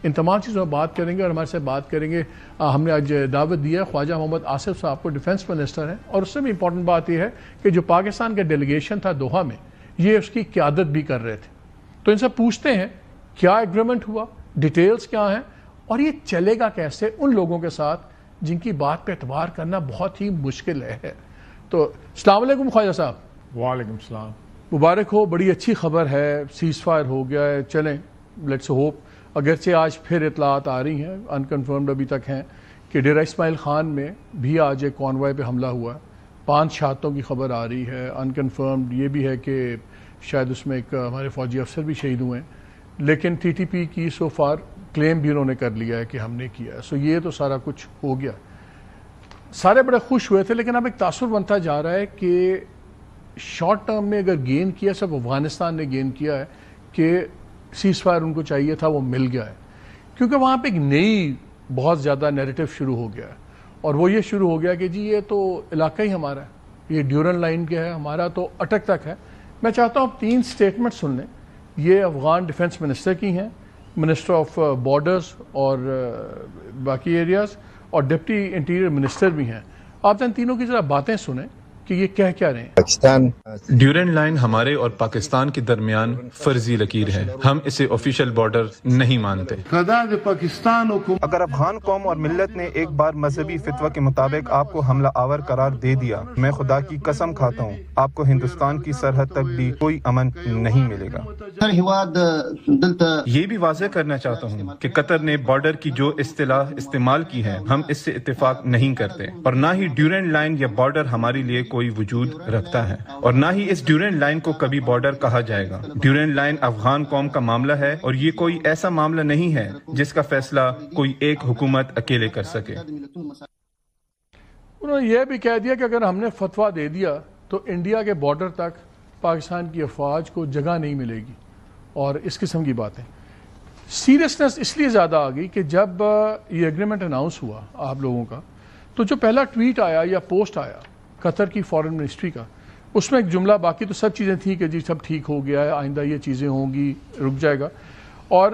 ان تمام چیزوں پر بات کریں گے اور ہمارے سے بات کریں گے. ہم نے آج دعوت دیا ہے خواجہ محمد آصف صاحب کو, ڈیفنس منسٹر ہیں, اور اس سے بھی امپورٹنٹ بات یہ ہے کہ جو پاکستان کا ڈیلیگیشن تھا دوحہ میں, یہ اس کی قیادت بھی کر رہے تھے. تو ان سے پوچھتے ہیں کیا ایگریمنٹ ہوا, ڈیٹیلز کیا ہیں, اور یہ چلے گا کیسے ان لوگوں کے ساتھ جن کی بات پہ اعتبار کرنا بہت ہی مشکل ہے. تو السلام علیکم خواجہ صاحب. وعلیکم السلام. مبارک ہو, بڑی اچھی خبر ہے, سیز فائر ہو گیا ہے. چلیں لیٹس ہوپ, اگرچہ آج پھر اطلاعات آ رہی ہیں, انکنفرمڈ ابھی تک ہیں, کہ ڈیرہ اسماعیل خان میں بھی آج ایک کانوائے پہ حملہ ہوا ہے. 5 شہادتوں کی خبر آ رہی ہے. انکنفرمڈ یہ بھی ہے کہ شاید اس میں ایک ہمارے فوجی افسر بھی شہید ہوئے ہیں, لیکن ٹی ٹی پی کی سو فار کلیم بھی انہوں نے کر لیا ہے کہ ہم نے کیا ہے. سو یہ تو سارا کچھ ہو گیا. سارے بڑے خوش ہوئے تھے, لیکن اب ایک تاثر بنتا جا رہا ہے کہ شارٹ ٹرم میں اگر گین کیا, سب افغانستان نے گین کیا ہے کہ سیز فائر ان کو چاہیے تھا وہ مل گیا ہے, کیونکہ وہاں پہ ایک نئی بہت زیادہ نیریٹو شروع ہو گیا ہے. اور وہ یہ شروع ہو گیا کہ جی یہ تو علاقہ ہی ہمارا ہے, یہ ڈیورن لائن کے ہے, ہمارا تو اٹک تک ہے. میں چاہتا ہوں 3 سٹیٹمنٹ سن لیں. یہ افغان ڈیفنس منسٹر کی ہیں, منسٹر آف بارڈرز اور باقی ایریاز, اور ڈپٹی انٹیریئر منسٹر بھی ہیں. آپ ان تینوں کی ذرا باتیں سنیں کہ یہ کہہ کیا رہے ہیں. پاکستان ڈیورن لائن ہمارے اور پاکستان کے درمیان فرضی لکیر ہے, ہم اسے آفیشیل بارڈر نہیں مانتے. اگر افغان قوم اور ملت نے ایک بار مذہبی فتویٰ کے مطابق آپ کو حملہ آور قرار دے دیا, میں خدا کی قسم کھاتا ہوں آپ کو ہندوستان کی سرحد تک بھی کوئی امن نہیں ملے گا. یہ بھی واضح کرنا چاہتا ہوں کہ قطر نے بارڈر کی جو اصطلاح استعمال کی ہے, ہم اس سے اتفاق نہیں کرتے, اور نہ ہی ڈیورن لائن یا بارڈر ہمارے لیے کوئی وجود رکھتا ہے, اور نہ ہی اس ڈیورن لائن کو کبھی بارڈر کہا جائے گا. ڈیورن لائن افغان قوم کا معاملہ ہے, اور یہ کوئی ایسا معاملہ نہیں ہے جس کا فیصلہ کوئی ایک حکومت اکیلے کر سکے. انہوں نے یہ بھی کہہ دیا کہ اگر ہم نے فتویٰ دے دیا تو انڈیا کے بارڈر تک پاکستان کی افواج کو جگہ نہیں ملے گی, اور اس قسم کی باتیں. سیریسنس اس لیے زیادہ آ گئی کہ جب یہ ایگریمنٹ اناؤنس ہوا آپ لوگوں کا, تو جو پہلا ٹویٹ آیا یا پوسٹ آیا قطر کی فارن منسٹری کا, اس میں ایک جملہ, باقی تو سب چیزیں تھیں کہ جی سب ٹھیک ہو گیا ہے, آئندہ یہ چیزیں ہوں گی, رک جائے گا, اور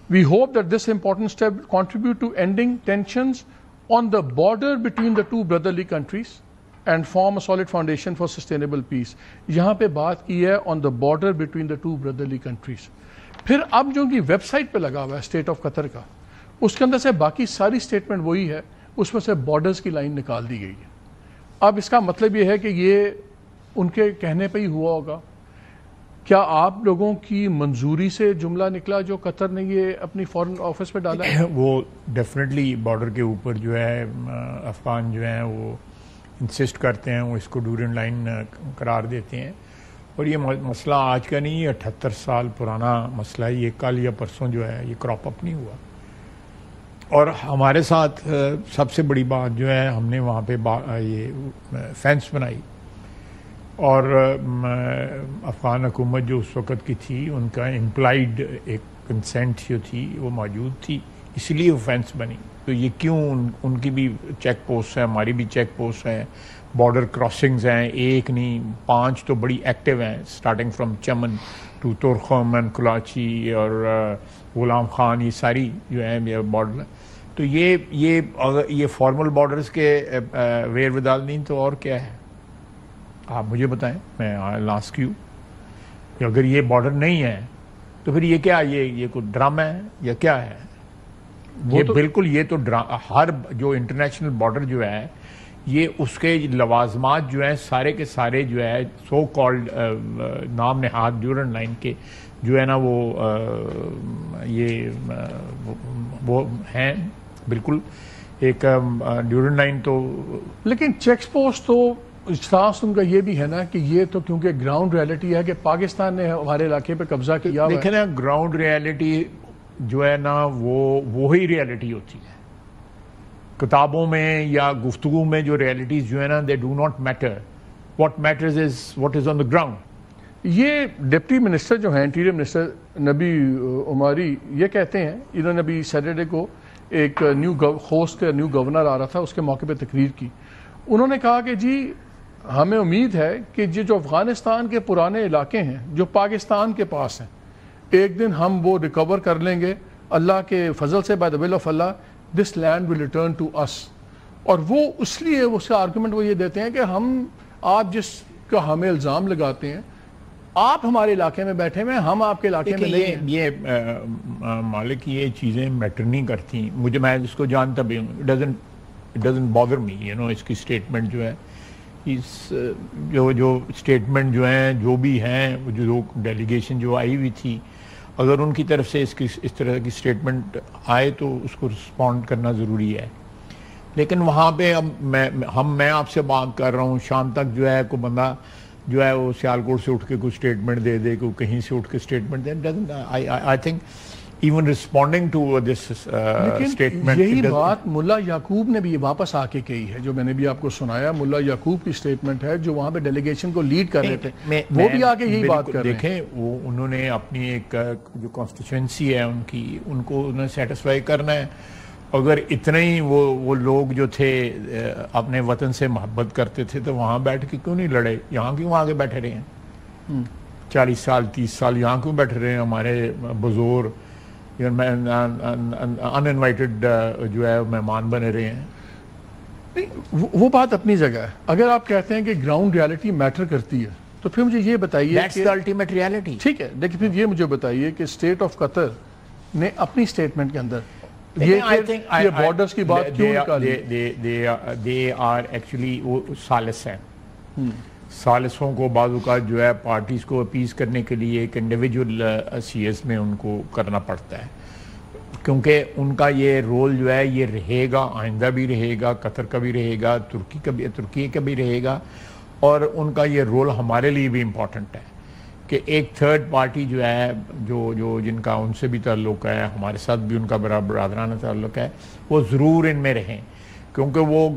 we hope that this important step contribute to ending tensions on the border between the 2 brotherly countries and form a solid foundation for sustainable peace. یہاں پہ بات کی ہے on the border between the 2 brotherly countries. پھر اب جو کی web site پہ لگا ہوا ہے اسٹیٹ آف قطر کا, اس کے اندر سے باقی ساری اسٹیٹمنٹ وہی ہے, اس میں سے بارڈرز کی لائن نکال دی گئی ہے. اب اس کا مطلب یہ ہے کہ یہ ان کے کہنے پہ ہی ہوا ہوگا. کیا آپ لوگوں کی منظوری سے جملہ نکلا جو قطر نے یہ اپنی فارن آفس پہ ڈالا ہے؟ وہ ڈیفینیٹلی بارڈر کے اوپر جو ہے افغان جو ہیں وہ انسسٹ کرتے ہیں, وہ اس کو ڈیورن لائن قرار دیتے ہیں. اور یہ مسئلہ آج کا نہیں, 78 سال پرانا مسئلہ ہے. یہ کل یا پرسوں جو ہے یہ کراپ اپ نہیں ہوا. اور ہمارے ساتھ سب سے بڑی بات جو ہے, ہم نے وہاں پہ یہ فینس بنائی, اور افغان حکومت جو اس وقت کی تھی ان کا امپلائڈ ایک کنسینٹ جو تھی وہ موجود تھی, اس لیے وہ فینس بنی. تو یہ کیوں, ان کی بھی چیک پوسٹ ہیں, ہماری بھی چیک پوسٹ ہیں, بارڈر کراسنگز ہیں, 1 نہیں 5 تو بڑی ایکٹیو ہیں, سٹارٹنگ فرام چمن ٹو تورخم اینڈ کلاچی اور غلام خان, یہ ساری جو ہیں بارڈر. تو یہ فارمل بارڈرز کے ویر ودال نہیں تو اور کیا ہے؟ آپ مجھے بتائیں, میں آسک یو کہ اگر یہ بارڈر نہیں ہے تو پھر یہ کیا, یہ کوئی ڈرامہ ہے یا کیا ہے؟ یہ بالکل, یہ تو ہر جو انٹرنیشنل بارڈر جو ہے یہ اس کے لوازمات جو ہیں سارے کے سارے جو ہے سو کالڈ نام نہاد ڈیورن لائن کے جو ہے نا وہ ہیں بالکل ایک ڈیورن لائن. تو لیکن چیک پوسٹ تو اجلاس ان کا یہ بھی ہے نا کہ یہ تو کیونکہ گراؤنڈ ریالٹی ہے کہ پاکستان نے ہمارے علاقے پہ قبضہ کیا ہوا ہے. دیکھیں نا, گراؤنڈ ریالٹی جو ہے نا وہی ریالٹی ہوتی ہے. کتابوں میں یا گفتگو میں جو ریالٹیز جو ہے نا, they do not matter, what matters is what is on the ground. یہ ڈپٹی منسٹر جو ہیں انٹیریئر منسٹر نبی عماری یہ کہتے ہیں, انہوں نے ابھی سیٹرڈے کو ایک نیو گورنر آ رہا تھا, اس کے موقع پہ تقریر کی. انہوں نے کہا کہ جی ہمیں امید ہے کہ جو افغانستان کے پرانے علاقے ہیں جو پاکستان کے پاس ہیں, ایک دن ہم وہ ریکور کر لیں گے اللہ کے فضل سے by the will of Allah this land will return to us. اور وہ اس لیے اس کا آرگومنٹ وہ یہ دیتے ہیں کہ ہم آپ جس کا ہمیں الزام لگاتے ہیں آپ ہمارے علاقے میں بیٹھے ہوئے ہیں, ہم آپ کے علاقے میں نہیں ہیں. یہ مالک یہ چیزیں میٹر نہیں کرتی مجھے, میں اس کو جانتا بھی ہوں. It doesn't bother me, اس کی اسٹیٹمنٹ جو ہے, جو اسٹیٹمنٹ جو ہیں جو بھی ہیں, جو ڈیلیگیشن جو آئی ہوئی تھی, اگر ان کی طرف سے اس طرح کی اسٹیٹمنٹ آئے تو اس کو رسپونڈ کرنا ضروری ہے. لیکن وہاں پہ اب میں آپ سے بات کر رہا ہوں, شام تک جو ہے کوئی بندہ جو ہے وہ سیالکوٹ سے اٹھ کے کوئی اسٹیٹمنٹ دے دے, کوئی کہیں سے اٹھ کے اسٹیٹمنٹ دے. I think even responding to this statement, یہی بات ملا یعقوب نے بھی واپس آ کے کہی ہے, جو میں نے بھی آپ کو سنایا. ملا یعقوب کی اسٹیٹمنٹ ہے جو وہاں پہ ڈیلیگیشن کو لیڈ کر رہے تھے, وہ بھی آ کے یہی بات کر رہے ہیں. دیکھیں وہ انہوں نے اپنی ایک جو کانسٹیچوئنسی ہے ان کی, ان کو انہیں سیٹسفائی کرنا ہے. اگر اتنے ہی وہ لوگ جو تھے اپنے وطن سے محبت کرتے تھے تو وہاں بیٹھ کے کیوں نہیں لڑے؟ یہاں کیوں آگے بیٹھے رہے ہیں 40 سال 30 سال یہاں کیوں بیٹھے رہے ہیں؟ ہمارے بزرگ ان انوائٹڈ جو ہے مہمان بنے رہے ہیں. وہ بات اپنی جگہ ہے. اگر آپ کہتے ہیں کہ گراؤنڈ ریالٹی میٹر کرتی ہے تو پھر مجھے یہ بتائیے کہ الٹیمیٹ ریالٹی ٹھیک ہے, لیکن پھر یہ مجھے بتائیے کہ اسٹیٹ آف قطر نے اپنی اسٹیٹمنٹ کے اندر یہ بارڈرز کی بات کیوں نکالی؟ دے آر ایکچولی وہ سالس ہیں. سالسوں کو بعض اوقات جو ہے پارٹیز کو اپیز کرنے کے لیے ایک انڈیویجول سیئرز میں ان کو کرنا پڑتا ہے, کیونکہ ان کا یہ رول جو ہے یہ رہے گا, آئندہ بھی رہے گا, قطر کا بھی رہے گا, ترکی کا بھی رہے گا. اور ان کا یہ رول ہمارے لیے بھی امپورٹنٹ ہے کہ ایک تھرڈ پارٹی جو ہے جو جن کا ان سے بھی تعلق ہے, ہمارے ساتھ بھی ان کا برادرانہ تعلق ہے, وہ ضرور ان میں رہیں, کیونکہ وہ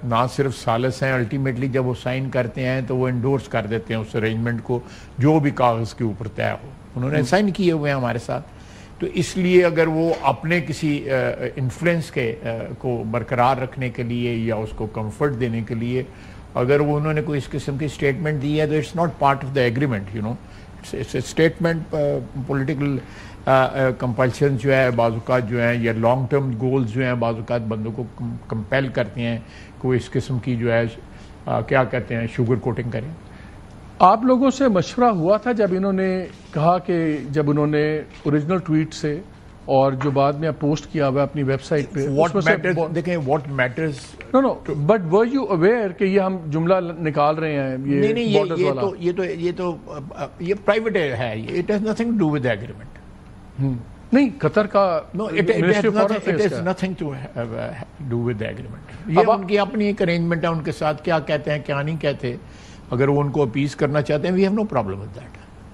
نہ صرف سالس ہیں. الٹیمیٹلی جب وہ سائن کرتے ہیں تو وہ انڈورس کر دیتے ہیں اس ارینجمنٹ کو جو بھی کاغذ کے اوپر طے ہو. انہوں نے سائن کیے ہوئے ہیں ہمارے ساتھ, تو اس لیے اگر وہ اپنے کسی انفلوئنس کو برقرار رکھنے کے لیے یا اس کو کمفرٹ دینے کے لیے اگر وہ انہوں نے کوئی اس قسم کی اسٹیٹمنٹ دی ہے تو it's not part of the agreement. It's a statement. Political compulsion جو ہے بعض اوقات جو ہیں یا لانگ ٹرم گولز جو ہیں بعض اوقات بندوں کو کمپیل کرتے ہیں کوئی اس قسم کی جو ہے کیا کہتے ہیں شوگر کوٹنگ کریں. آپ لوگوں سے مشورہ ہوا تھا جب انہوں نے کہا کہ جب انہوں نے اوریجنل ٹویٹ سے اور جو بعد میں پوسٹ کیا ہوا اپنی ویب سائٹ پہ, دیکھیں what matters no but were you aware کہ یہ ہم جملہ نکال رہے ہیں یہ تو پرائیویٹ ہے, it has nothing to do with agreement. نہیں قطر کا nothing to do with agreement. یہ ان کی اپنی ایک ارینجمنٹ ہے, ان کے ساتھ کیا کہتے ہیں کیا نہیں کہتے. اگر وہ ان کو اپیز کرنا چاہتے ہیں we have no problem with that.